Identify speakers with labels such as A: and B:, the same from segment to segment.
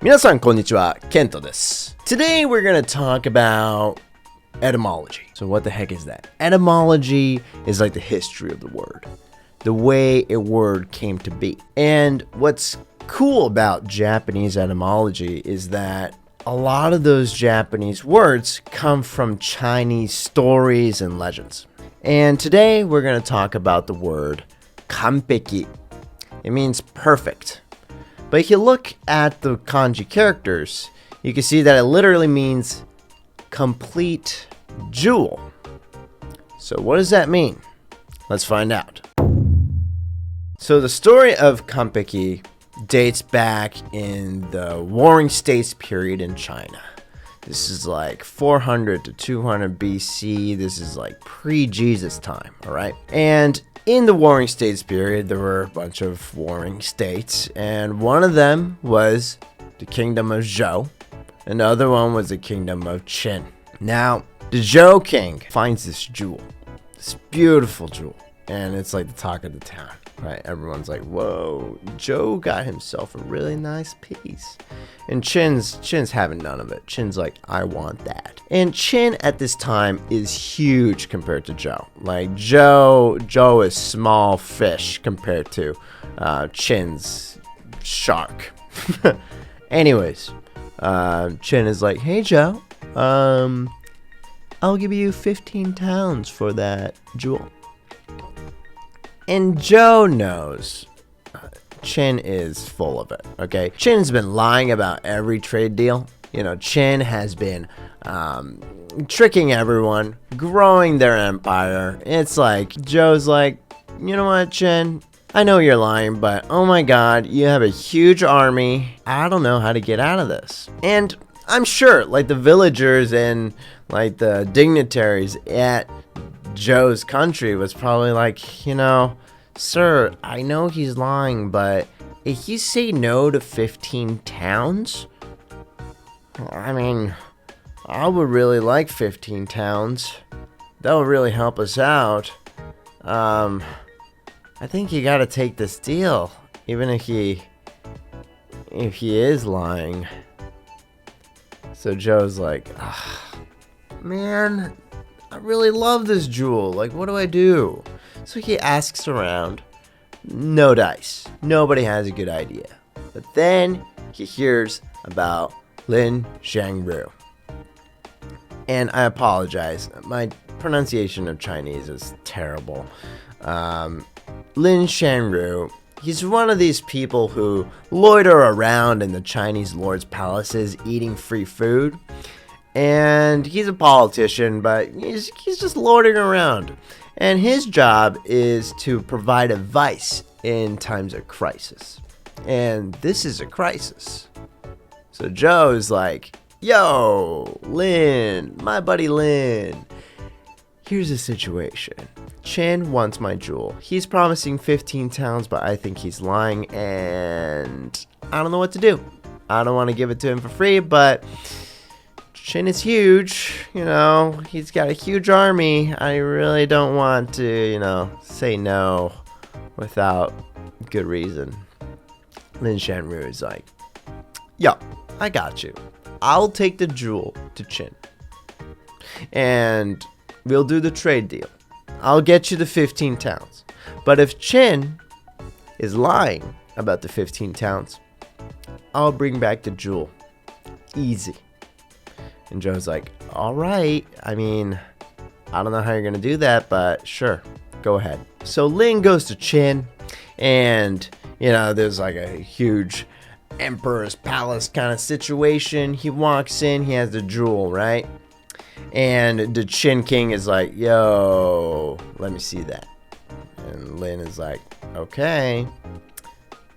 A: 皆さんこんにちは、Kento です。Today we're going to talk about etymology. So what the heck is that? Etymology is like the history of the word, the way a word came to be. And what's cool about Japanese etymology is that a lot of those Japanese words come from Chinese stories and legends. And today we're going to talk about the word kanpeki. It means perfect. But if you look at the kanji characters, you can see that it literally means complete jewel. So what does that mean? Let's find out. So the story of kanpeki dates back in the Warring States period in China. This is like 400 to 200 BC. This is like pre-Jesus time, all right? And in the Warring States period, there were a bunch of warring states, and one of them was the Kingdom of Zhou, and the other one was the Kingdom of Qin. Now, the Zhou king finds this jewel, this beautiful jewel, and it's like the talk of the town, right? Everyone's like, whoa, Zhou got himself a really nice piece. And Qin's having none of it. Qin's like, I want that. And Qin at this time is huge compared to Zhou. Like Zhou is small fish compared to Qin's shark. Anyways, Qin is like, hey Zhou, I'll give you 15 towns for that jewel. And Zhou knows Qin is full of it, okay? Qin's been lying about every trade deal. You know, Qin has been tricking everyone, growing their empire. It's like, Zhou's like, you know what, Qin? I know you're lying, but oh my god, you have a huge army. I don't know how to get out of this. And I'm sure, like, the villagers and, like, the dignitaries at Zhou's country was probably like, you know, sir, I know he's lying, but if you say no to 15 towns, I mean, I would really like 15 towns. That would really help us out. I think you gotta take this deal, even if he is lying. So Zhou's like, man, I really love this jewel. Like, what do I do? So he asks around. No dice. Nobody has a good idea. But then he hears about Lin Shangru. And I apologize. My pronunciation of Chinese is terrible. Lin Shangru, he's one of these people who loiter around in the Chinese lords' palaces eating free food. And he's a politician, but he's just loitering around. And his job is to provide advice in times of crisis. And this is a crisis. So Zhou's like, yo, Lin, my buddy Lin. Here's the situation. Qin wants my jewel. He's promising 15 towns, but I think he's lying, and I don't know what to do. I don't want to give it to him for free, but Qin is huge, you know, he's got a huge army. I really don't want to, you know, say no without good reason. Lin Shanru is like, yo, I got you. I'll take the jewel to Qin. And we'll do the trade deal. I'll get you the 15 towns. But if Qin is lying about the 15 towns, I'll bring back the jewel. Easy. And Zhou's like, all right, I mean, I don't know how you're going to do that, but sure, go ahead. So Lin goes to Qin, and, you know, there's like a huge emperor's palace kind of situation. He walks in, he has the jewel, right? And the Qin king is like, yo, let me see that. And Lin is like, okay.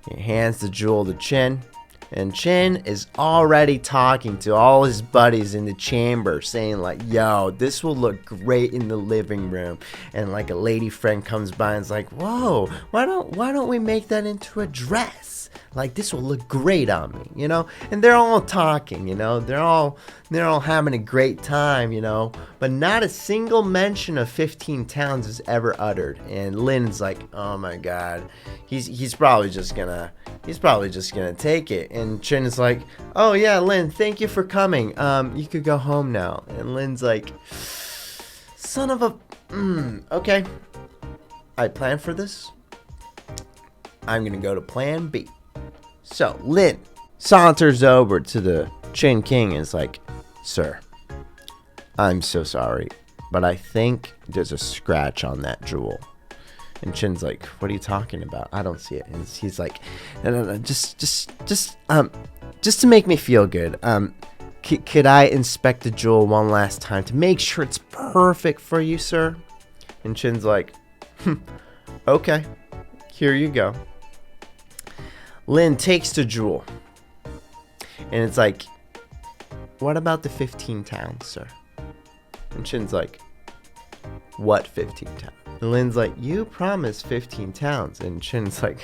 A: He hands the jewel to Qin. And Qin is already talking to all his buddies in the chamber, saying like, yo, this will look great in the living room. And like a lady friend comes by and is like, whoa, why don't we make that into a dress? Like, this will look great on me, you know? And they're all talking, you know? They're all having a great time, you know? But not a single mention of 15 towns is ever uttered. And Lin's like, oh my god, he's probably just gonna he's probably just gonna take it. And Chin is like, oh yeah, Lin, thank you for coming. You could go home now. And Lin's like, son of a, okay. I planned for this. I'm gonna go to plan B. So Lin saunters over to the Chin King and is like, sir, I'm so sorry, but I think there's a scratch on that jewel. And Chin's like, what are you talking about? I don't see it. And he's like, no, just to make me feel good. Could I inspect the jewel one last time to make sure it's perfect for you, sir? And Chin's like, okay, here you go. Lin takes the jewel. And it's like, what about the 15 towns, sir? And Chin's like, what 15 towns? And Lin's like, you promised 15 towns. And Chin's like,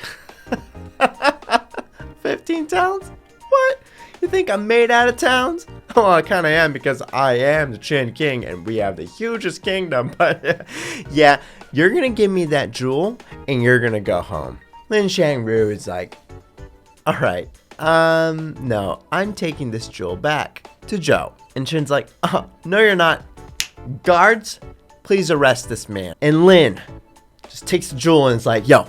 A: 15 towns? What? You think I'm made out of towns? Well, I kind of am, because I am the Chin King and we have the hugest kingdom. But yeah, you're going to give me that jewel and you're going to go home. Lin Shangru is like, all right, no, I'm taking this jewel back to Joe. And Chin's like, no, you're not. Guards, please arrest this man. And Lin just takes the jewel and is like, yo,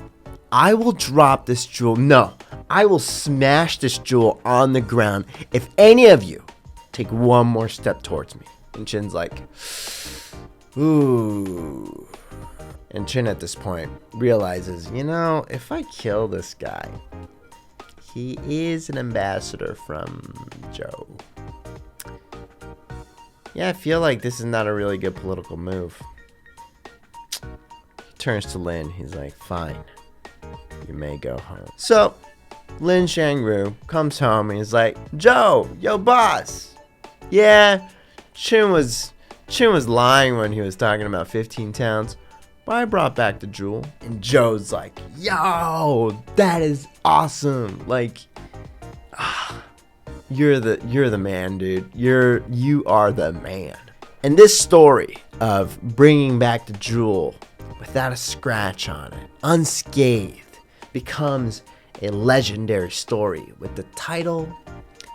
A: I will drop this jewel. No, I will smash this jewel on the ground if any of you take one more step towards me. And Chin's like, ooh. And Chin at this point realizes, you know, if I kill this guy, he is an ambassador from Joe. Yeah, I feel like this is not a really good political move. He turns to Lin. He's like, fine, you may go home. So Lin Shangru comes home and he's like, Joe, yo boss. Yeah, Chin was lying when he was talking about 15 towns. But I brought back the jewel. And Joe's like, yo, that is awesome. Like, you're the man, dude. You are the man. And this story of bringing back the jewel without a scratch on it, unscathed, becomes a legendary story with the title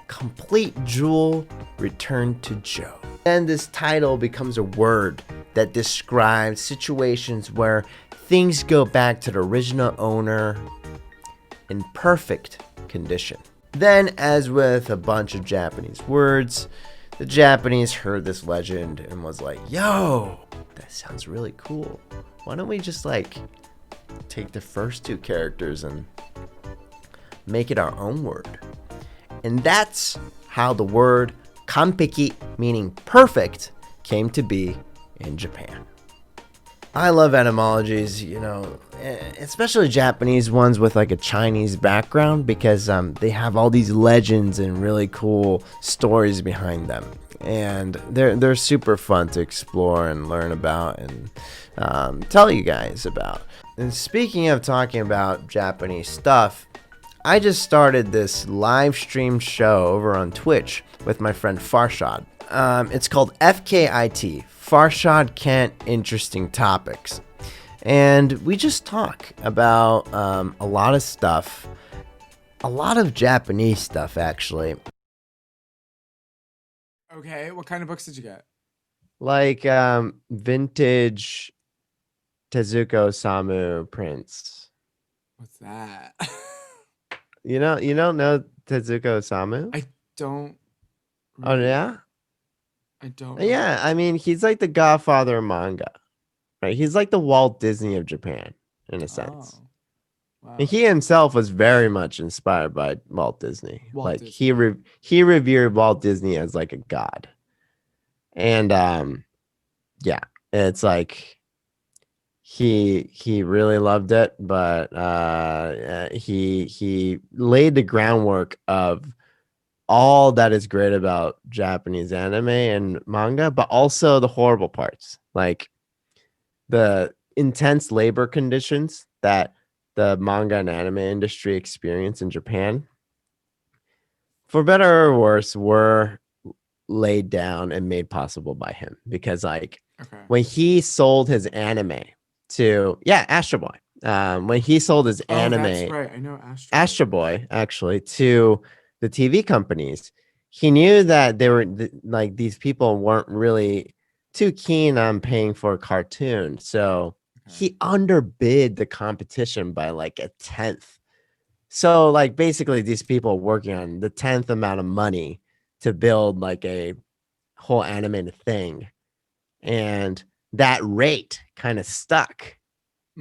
A: Complete Jewel Returned to Joe. And this title becomes a word that describes situations where things go back to the original owner in perfect condition. Then, as with a bunch of Japanese words, the Japanese heard this legend and was like, yo, that sounds really cool. Why don't we just like take the first two characters and make it our own word? And that's how the word kanpeki, meaning perfect, came to be in Japan. I love etymologies, you know, especially Japanese ones with like a Chinese background, because they have all these legends and really cool stories behind them. And they're super fun to explore and learn about and tell you guys about. And speaking of talking about Japanese stuff, I just started this live stream show over on Twitch with my friend Farshad. It's called FKIT, Farshad Kent Interesting Topics. And we just talk about a lot of stuff, a lot of Japanese stuff, actually.
B: Okay, what kind of books did you get?
A: Like vintage Tezuko Osamu prints.
B: What's that?
A: You don't know Tezuko Osamu?
B: I don't.
A: Oh yeah?
B: I don't.
A: Yeah, I mean, he's like the godfather of manga, right? He's like the Walt Disney of Japan, in a sense.
B: Oh, wow.
A: And he himself was very much inspired by Walt Disney.
B: Walt
A: Disney. He revered Walt Disney as like a god. And yeah, it's like he really loved it, but he laid the groundwork of all that is great about Japanese anime and manga, but also the horrible parts, like the intense labor conditions that the manga and anime industry experience in Japan, for better or worse, were laid down and made possible by him. Because like when he sold his anime to Astro Boy, when he sold his
B: Oh,
A: anime,
B: that's right. I know
A: Astro Boy, actually, to the TV companies, he knew that they were like these people weren't really too keen on paying for a cartoon, so
B: Okay.
A: he underbid the competition by like a tenth. So like basically, these people working on the 10th amount of money to build like a whole animated thing, and that rate kind of stuck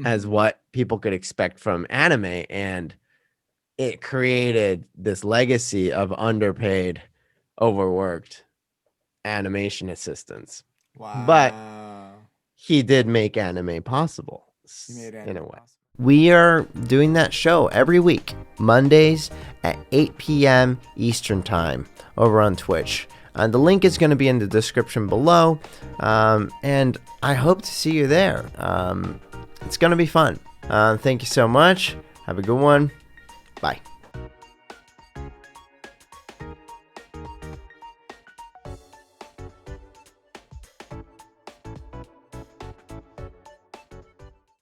A: as
B: Mhm.
A: what people could expect from anime, and it created this legacy of underpaid, overworked animation assistants. But
B: Wow.
A: he did make anime possible
B: You made
A: in a
B: anime
A: way.
B: possible.
A: We are doing that show every week, Mondays at 8 p.m. Eastern Time over on Twitch. The link is going to be in the description below, and I hope to see you there. It's going to be fun. Thank you so much. Have a good one. Bye.